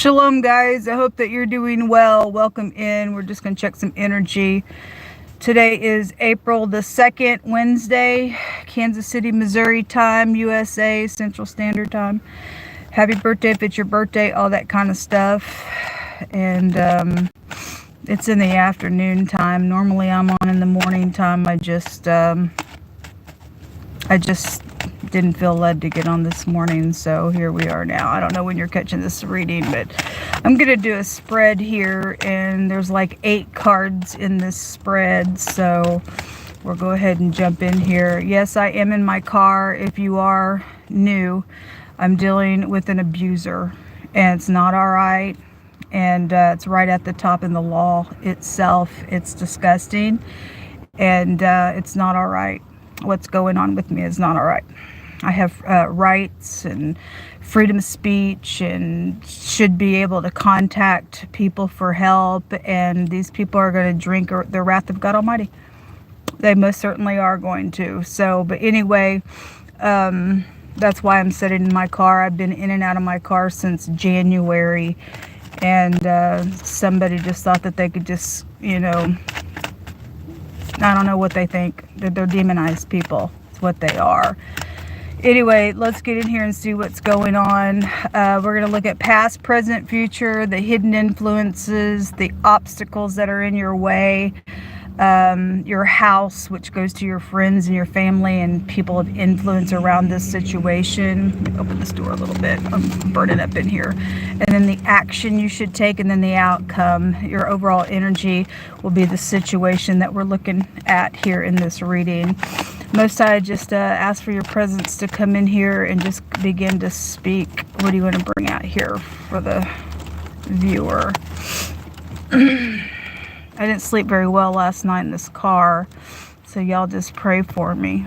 Shalom, guys. I hope that you're doing well. Welcome in. We're just going to check some energy. Today is April the 2nd, Wednesday, Kansas City, Missouri time, USA, Central Standard Time. Happy birthday if it's your birthday, all that kind of stuff. And it's in the afternoon time. Normally I'm on in the morning time. I just didn't feel led to get on this morning, so here we are now. I don't know when you're catching this reading, but I'm gonna do a spread here, and there's like 8 cards in this spread, so we'll go ahead and jump in here. Yes, I am in my car. If you are new, I'm dealing with an abuser, and it's not all right, and it's right at the top in the law itself. It's disgusting, and it's not all right. What's going on with me is not all right. I have rights and freedom of speech and should be able to contact people for help, and these people are going to drink the wrath of God Almighty. They most certainly are going to. So, but anyway, that's why I'm sitting in my car. I've been in and out of my car since January, and somebody just thought that they could just, you know, I don't know what they think. They're demonized people. It's what they are. Anyway, let's get in here and see what's going on. We're going to look at past, present, future, the hidden influences, the obstacles that are in your way, your house, which goes to your friends and your family and people of influence around this situation. Let me open this door a little bit. I'm burning up in here. And then the action you should take, and then the outcome. Your overall energy will be the situation that we're looking at here in this reading. Most I just ask for your presence to come in here and just begin to speak. What do you want to bring out here for the viewer? I didn't sleep very well last night in this car, so y'all just pray for me.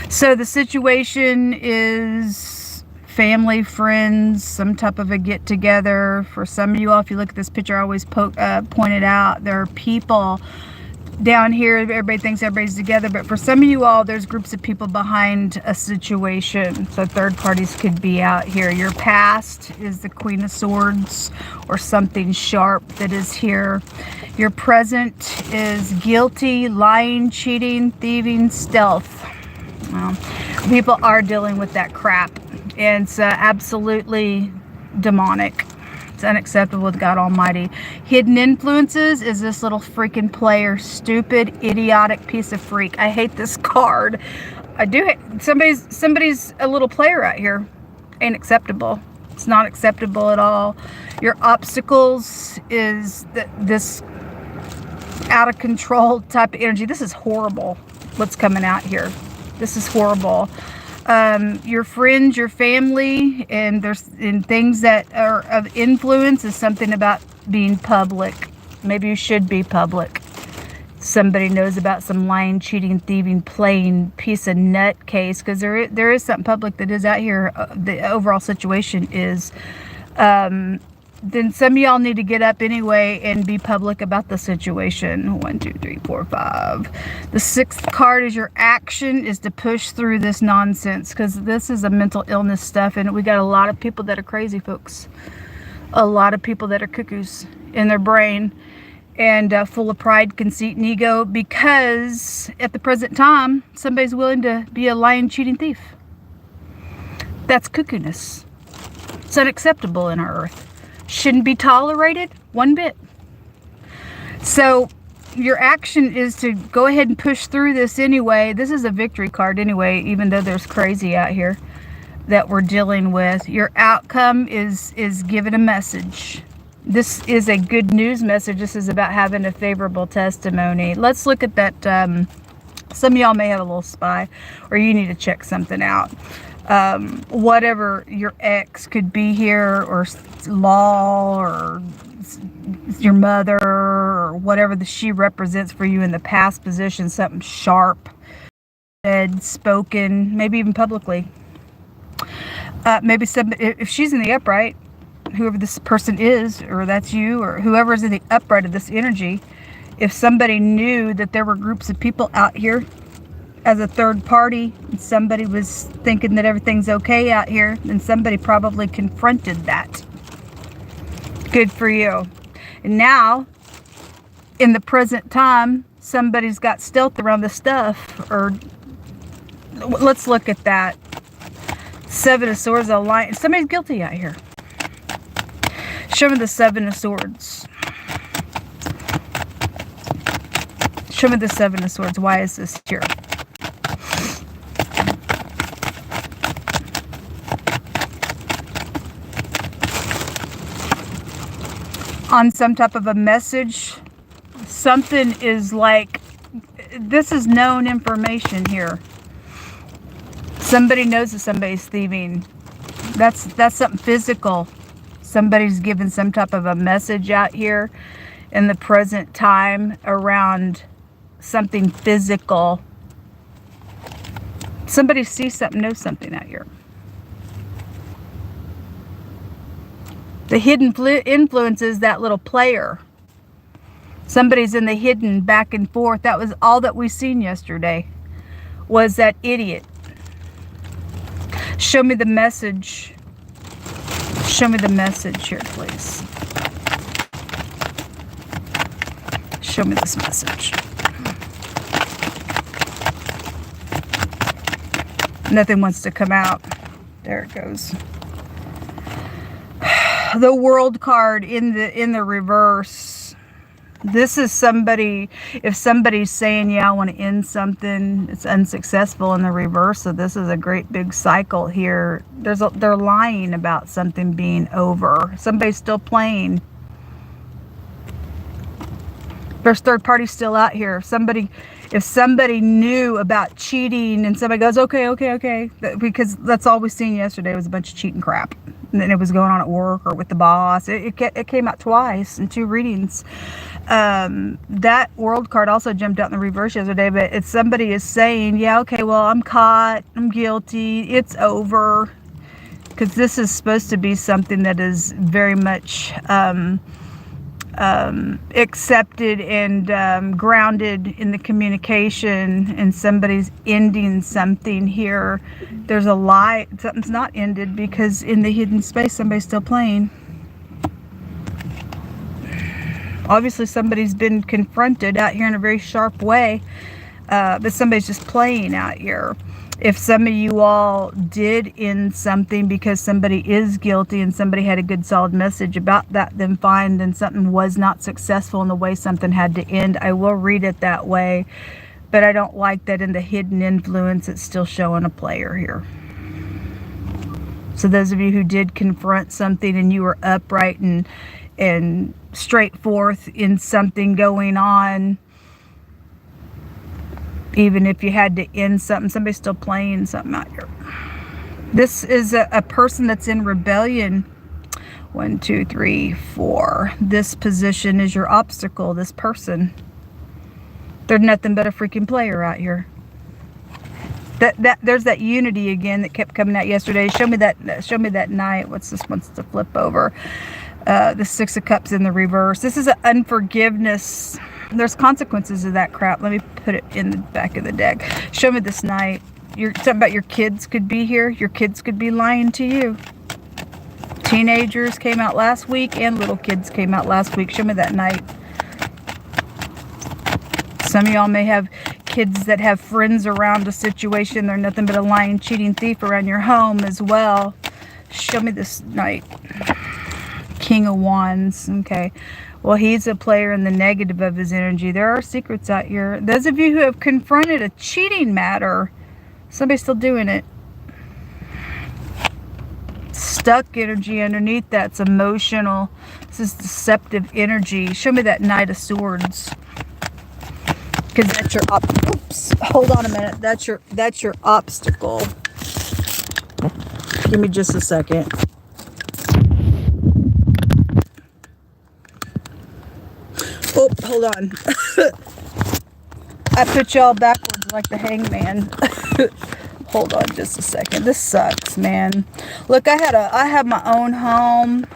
So the situation is family, friends, some type of a get-together. For some of you all, if you look at this picture, I always point it out. There are people down here, everybody thinks everybody's together, but for some of you all, there's groups of people behind a situation, so third parties could be out here. Your past is the Queen of Swords, or something sharp that is here. Your present is guilty, lying, cheating, thieving, stealth. Well, people are dealing with that crap, and it's absolutely demonic. It's unacceptable with God Almighty. Hidden influences is this little freaking player. Stupid, idiotic piece of freak. I hate this card. I do hate somebody's a little player out here. Ain't acceptable. It's not acceptable at all. Your obstacles is this out of control type of energy. This is horrible. What's coming out here? This is horrible. Your friends, your family, and things that are of influence is something about being public. Maybe you should be public. Somebody knows about some lying, cheating, thieving, playing piece of nutcase, because there is something public that is out here. The overall situation is, then some of y'all need to get up anyway and be public about the situation. 1, 2, 3, 4, 5. The 6th card is your action is to push through this nonsense, because this is a mental illness stuff, and we got a lot of people that are crazy, folks. A lot of people that are cuckoos in their brain, and full of pride, conceit, and ego, because at the present time, somebody's willing to be a lying, cheating thief. That's cuckoo-ness. It's unacceptable in our earth. Shouldn't be tolerated one bit. So your action is to go ahead and push through this anyway. This is a victory card anyway, even though there's crazy out here that we're dealing with. Your outcome is given a message. This is a good news message. This is about having a favorable testimony. Let's look at that. Some of y'all may have a little spy, or you need to check something out. Whatever your ex could be here, or law, or your mother, or whatever she represents for you in the past position, something sharp, said, spoken, maybe even publicly. Maybe if she's in the upright, whoever this person is, or that's you, or whoever is in the upright of this energy, if somebody knew that there were groups of people out here as a third party. Somebody was thinking that everything's okay out here, and somebody probably confronted that. Good for you. And now, in the present time, somebody's got stealth around the stuff. Or let's look at that. Seven of Swords, alliance. Somebody's guilty out here. Show me the Seven of Swords. Show me the Seven of Swords. Why is this here? On some type of a message, something is like, this is known information here. Somebody knows that somebody's thieving. That's something physical. Somebody's given some type of a message out here in the present time around something physical. Somebody sees something, knows something out here. The hidden influence is that little player. Somebody's in the hidden back and forth. That was all that we seen yesterday, was that idiot. Show me the message. Show me the message here, please. Show me this message. Nothing wants to come out. There it goes. The World card in the reverse. This is somebody, if somebody's saying, yeah, I want to end something, it's unsuccessful in the reverse. So this is a great big cycle here. They're lying about something being over. Somebody's still playing. There's third party still out here. If somebody knew about cheating and somebody goes, okay, because that's all we seen yesterday was a bunch of cheating crap. And then it was going on at work or with the boss. It came out twice in 2 readings. That World card also jumped out in the reverse yesterday, but if somebody is saying, yeah, okay, well, I'm caught, I'm guilty, it's over. Because this is supposed to be something that is very much accepted and grounded in the communication, and somebody's ending something here. There's a lie. Something's not ended because in the hidden space somebody's still playing. Obviously somebody's been confronted out here in a very sharp way, but somebody's just playing out here. If some of you all did end something because somebody is guilty and somebody had a good solid message about that, then fine, then something was not successful in the way something had to end. I will read it that way, but I don't like that in the hidden influence it's still showing a player here. So those of you who did confront something and you were upright and straightforth in something going on, even if you had to end something, somebody's still playing something out here. This is a person that's in rebellion. 1, 2, 3, 4. This position is your obstacle, this person. They're nothing but a freaking player out here. There's that unity again that kept coming out yesterday. Show me that knight. What's this wants to flip over? The 6 of Cups in the reverse. This is an unforgiveness. There's consequences of that crap. Let me put it in the back of the deck. Show me this knight. Something about your kids could be here. Your kids could be lying to you. Teenagers came out last week and little kids came out last week. Show me that knight. Some of y'all may have kids that have friends around a situation. They're nothing but a lying, cheating thief around your home as well. Show me this knight. King of Wands. Okay. Well, he's a player in the negative of his energy. There are secrets out here. Those of you who have confronted a cheating matter, somebody's still doing it. Stuck energy underneath that's emotional. This is deceptive energy. Show me that Knight of Swords. Because that's your oops. Hold on a minute. That's your obstacle. Give me just a second. Oh, hold on. I put y'all backwards like the hangman. Hold on just a second. This sucks, man. Look, I have my own home,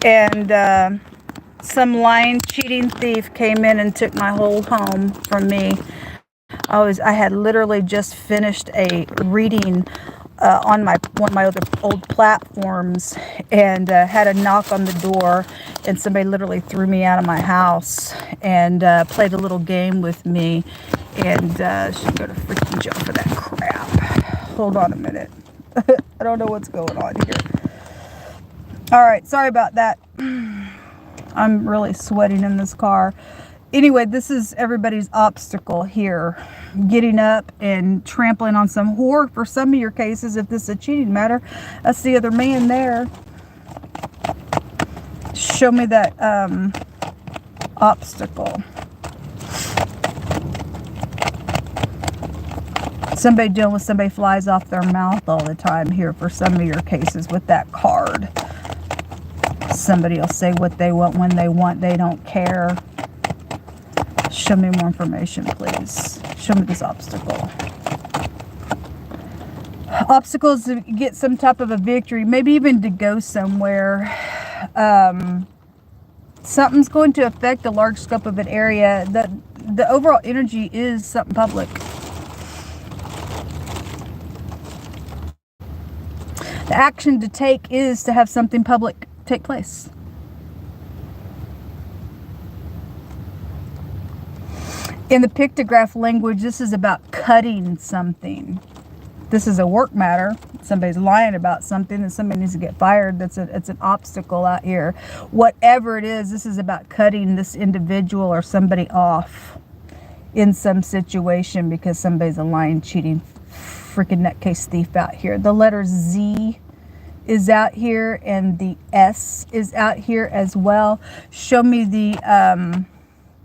and some lying, cheating thief came in and took my whole home from me. I had literally just finished a reading on one of my other old platforms, and had a knock on the door, and somebody literally threw me out of my house and played a little game with me, and should go to freaking jail for that crap. Hold on a minute. I don't know what's going on here. All right, sorry about that. I'm really sweating in this car. Anyway, this is everybody's obstacle here. Getting up and trampling on some whore for some of your cases. If this is a cheating matter, that's the other man there. Show me that obstacle. Somebody dealing with somebody flies off their mouth all the time here for some of your cases with that card. Somebody will say what they want when they want. They don't care. Show me more information, please. Show me this obstacle. Obstacles to get some type of a victory, maybe even to go somewhere. Something's going to affect a large scope of an area. The overall energy is something public. The action to take is to have something public take place. In the pictograph language, this is about cutting something. This is a work matter. Somebody's lying about something and somebody needs to get fired. It's an obstacle out here. Whatever it is, this is about cutting this individual or somebody off in some situation because somebody's a lying, cheating, freaking nutcase thief out here. The letter Z is out here and the S is out here as well. Show me the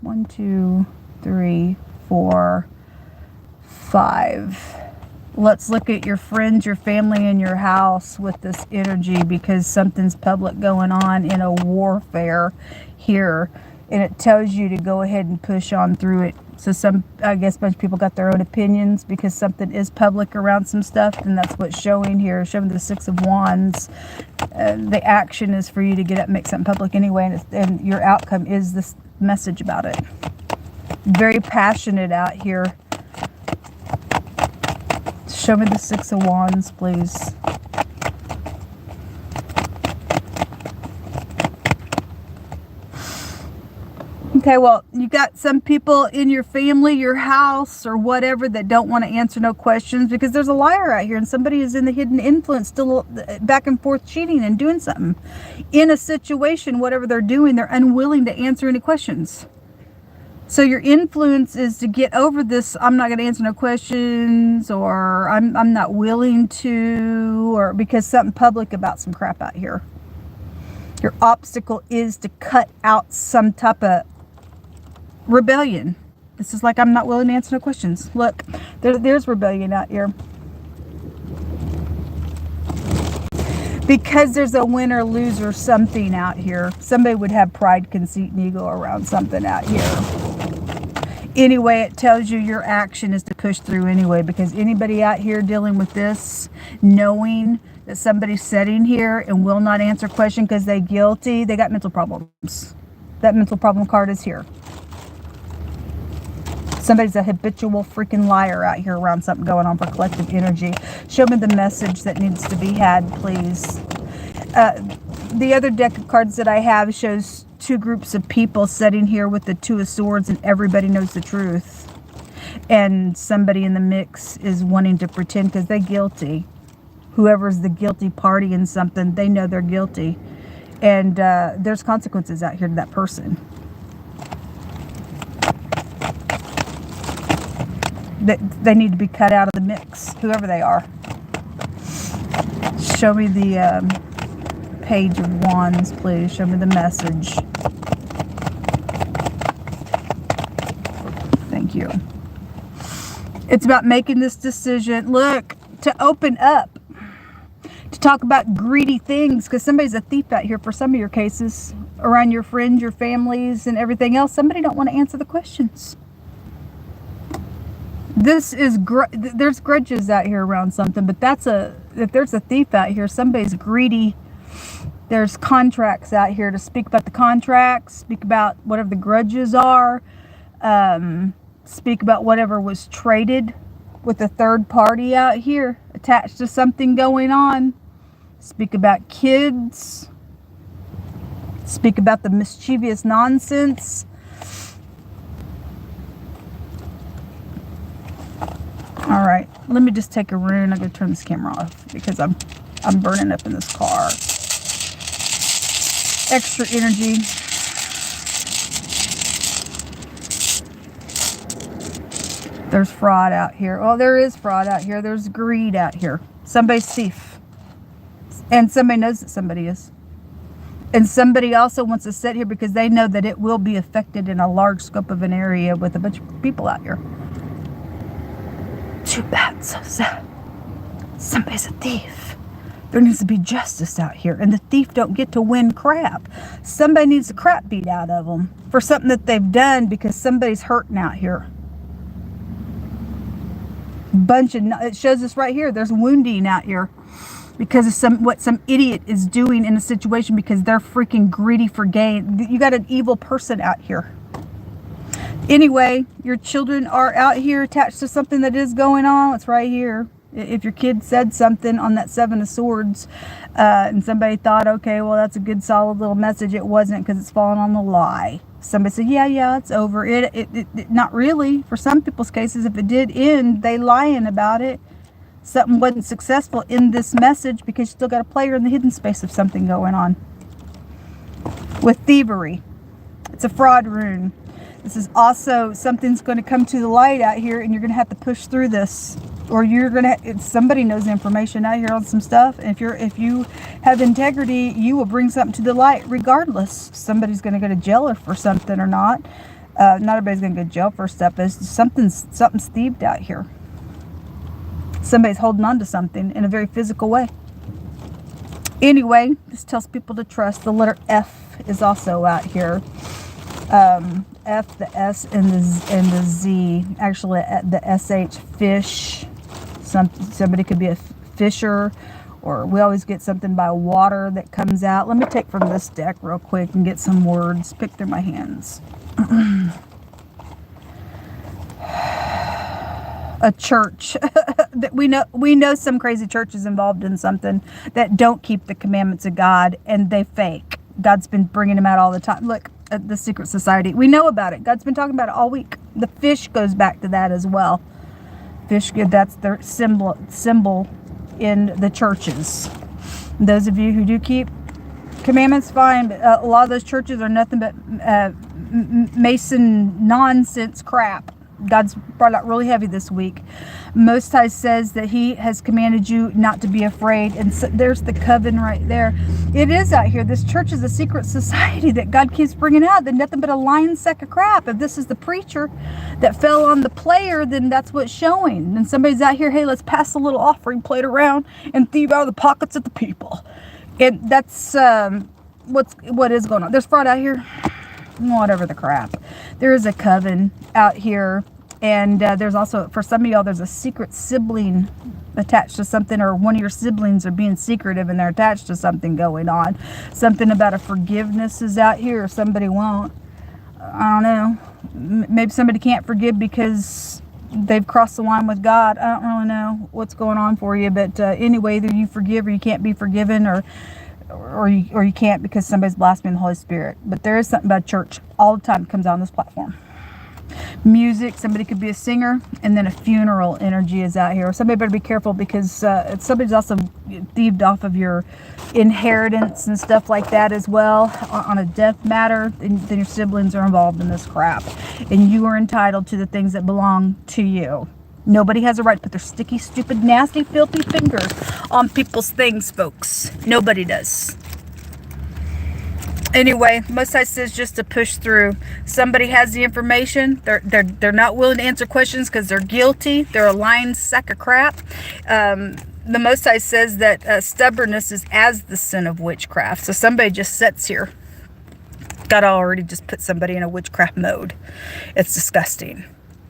1, 2, 3, 4, 5. Let's look at your friends, your family, and your house with this energy because something's public going on in a warfare here. And it tells you to go ahead and push on through it. So I guess a bunch of people got their own opinions because something is public around some stuff. And that's what's showing here. Showing the 6 of Wands. The action is for you to get up and make something public anyway. And your outcome is this message about it. Very passionate out here. Show me the 6 of Wands, please. Okay, well, you got some people in your family, your house, or whatever that don't want to answer no questions because there's a liar out here and somebody is in the hidden influence still back and forth cheating and doing something. In a situation, whatever they're doing, they're unwilling to answer any questions. So your influence is to get over this, I'm not going to answer no questions, or I'm not willing to, or because something public about some crap out here. Your obstacle is to cut out some type of rebellion. This is like, I'm not willing to answer no questions. Look, there's rebellion out here. Because there's a winner, loser, something out here. Somebody would have pride, conceit, and ego around something out here. Anyway, it tells you your action is to push through anyway. Because anybody out here dealing with this, knowing that somebody's sitting here and will not answer questions because they're guilty, they got mental problems. That mental problem card is here. Somebody's a habitual freaking liar out here around something going on for collective energy. Show me the message that needs to be had, please. The other deck of cards that I have shows 2 groups of people sitting here with the 2 of Swords and everybody knows the truth. And somebody in the mix is wanting to pretend because they're guilty. Whoever's the guilty party in something, they know they're guilty. And there's consequences out here to that person. They need to be cut out of the mix, whoever they are. Show me the Page of Wands, please. Show me the message. Thank you. It's about making this decision. Look, to open up. To talk about greedy things, because somebody's a thief out here for some of your cases. Around your friends, your families, and everything else. Somebody don't want to answer the questions. This is, there's grudges out here around something, but if there's a thief out here, somebody's greedy. There's contracts out here to speak about the contracts, speak about whatever the grudges are. Speak about whatever was traded with a third party out here attached to something going on. Speak about kids. Speak about the mischievous nonsense. All right, let me just take a rune. I'm gonna turn this camera off because I'm burning up in this car. Extra energy. There's fraud out here. Oh, there is fraud out here. There's greed out here. Somebody's thief. And somebody knows that somebody is. And somebody also wants to sit here because they know that it will be affected in a large scope of an area with a bunch of people out here. Too bad, so sad. Somebody's a thief. There needs to be justice out here. And the thief don't get to win crap. Somebody needs the crap beat out of them for something that they've done because somebody's hurting out here. It shows us right here. There's wounding out here because of what some idiot is doing in a situation because they're freaking greedy for gain. You got an evil person out here. Anyway, your children are out here attached to something that is going on. It's right here. If your kid said something on that Seven of Swords and somebody thought, okay, well, that's a good solid little message. It wasn't because it's falling on the lie. Somebody said, yeah, it's over. It not really. For some people's cases, if it did end, they lying about it. Something wasn't successful in this message because you still got a player in the hidden space of something going on. With thievery. It's a fraud rune. This is also something's going to come to the light out here and you're going to have to push through this. Or you're going to, somebody knows information out here on some stuff. And if you have integrity, you will bring something to the light regardless. Somebody's going to go to jail for something or not. Not everybody's going to go to jail for stuff. But something's thieved out here. Somebody's holding on to something in a very physical way. Anyway, this tells people to trust. The letter F is also out here. F, the S, and the Z. Actually, the SH, fish. Somebody could be a fisher, or we always get something by water that comes out. Let me take from this deck real quick and get some words. Pick through my hands. A church. That we know some crazy churches involved in something that don't keep the commandments of God, and they fake. God's been bringing them out all the time. Look at the secret society. We know about it. God's been talking about it all week. The fish goes back to that as well. Fish, that's their symbol in the churches. Those of you who do keep commandments, fine, but a lot of those churches are nothing but Mason nonsense crap. God's brought out really heavy this week. Most High says that he has commanded you not to be afraid. And so there's the Coven right there. It is out here. This church is a secret society that God keeps bringing out. They're nothing but a lying sack of crap. If this is the preacher that fell on the player, then that's what's showing. And somebody's out here, hey, let's pass a little offering plate around and thieve out of the pockets of the people. And that's what is going on. There's fraud out here. Whatever the crap. There is a coven out here, and there's also, for some of y'all, there's a secret sibling attached to something, or one of your siblings are being secretive and they're attached to something going on. Something about a forgiveness is out here, or somebody won't. I don't know. Maybe somebody can't forgive because they've crossed the line with God. I don't really know what's going on for you, but anyway, either you forgive or you can't be forgiven, or you can't because somebody's blaspheming the Holy Spirit. But there is something about church all the time that comes out on this platform. Music, somebody could be a singer, and then a funeral energy is out here. Somebody better be careful because somebody's also thieved off of your inheritance and stuff like that as well on a death matter. And then your siblings are involved in this crap, and you are entitled to the things that belong to you. Nobody has a right to put their sticky, stupid, nasty, filthy fingers on people's things, folks. Nobody does. Anyway, Most High says just to push through. Somebody has the information. They're not willing to answer questions because they're guilty. They're a lying sack of crap. The Most High says that stubbornness is as the sin of witchcraft. So somebody just sits here. God already just put somebody in a witchcraft mode. It's disgusting.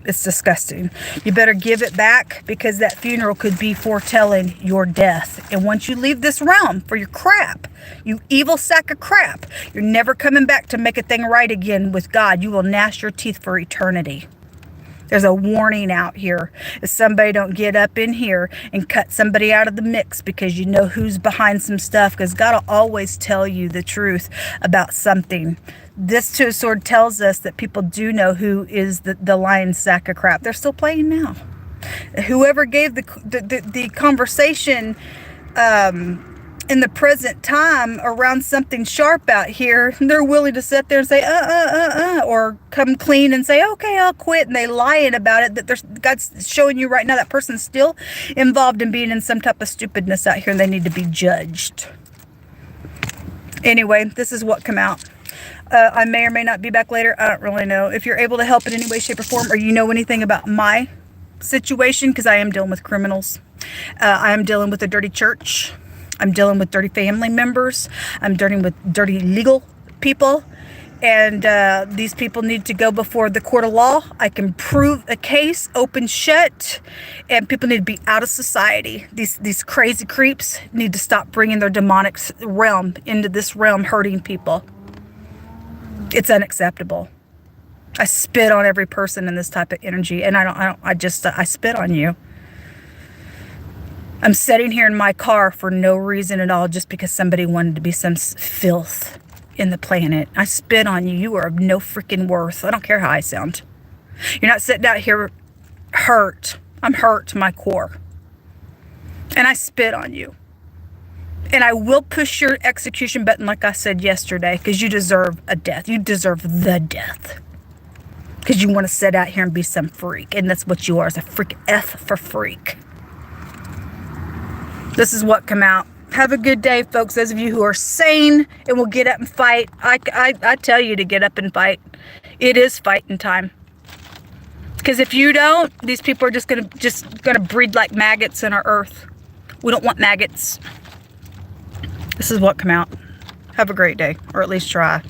It's disgusting. You better give it back because that funeral could be foretelling your death. And once you leave this realm for your crap, you evil sack of crap, you're never coming back to make a thing right again with God. You will gnash your teeth for eternity. There's a warning out here. If somebody don't get up in here and cut somebody out of the mix, because you know who's behind some stuff, because God will always tell you the truth about something. This Two of Swords tells us that people do know who is the lion's sack of crap. They're still playing now. Whoever gave the conversation in the present time around something sharp out here, they're willing to sit there and say or come clean and say, okay, I'll quit, and they lying about it, that God's showing you right now that person's still involved in being in some type of stupidness out here, and they need to be judged. Anyway, this is what come out. I may or may not be back later. I don't really know. If you're able to help in any way, shape, or form, or you know anything about my situation, because I am dealing with criminals. I am dealing with a dirty church. I'm dealing with dirty family members. I'm dealing with dirty legal people. And these people need to go before the court of law. I can prove a case, open shut, and people need to be out of society. These crazy creeps need to stop bringing their demonic realm into this realm, hurting people. It's unacceptable. I spit on every person in this type of energy, and I spit on you. I'm sitting here in my car for no reason at all, just because somebody wanted to be some filth in the planet. I spit on you. You are of no freaking worth. I don't care how I sound. You're not sitting out here hurt. I'm hurt to my core. And I spit on you. And I will push your execution button, like I said yesterday, because you deserve a death. You deserve the death. Because you want to sit out here and be some freak. And that's what you are, is a freak. F for freak. This is what come out. Have a good day, folks. Those of you who are sane and will get up and fight. I tell you to get up and fight. It is fighting time. Because if you don't, these people are just gonna breed like maggots in our earth. We don't want maggots. This is what come out. Have a great day, or at least try.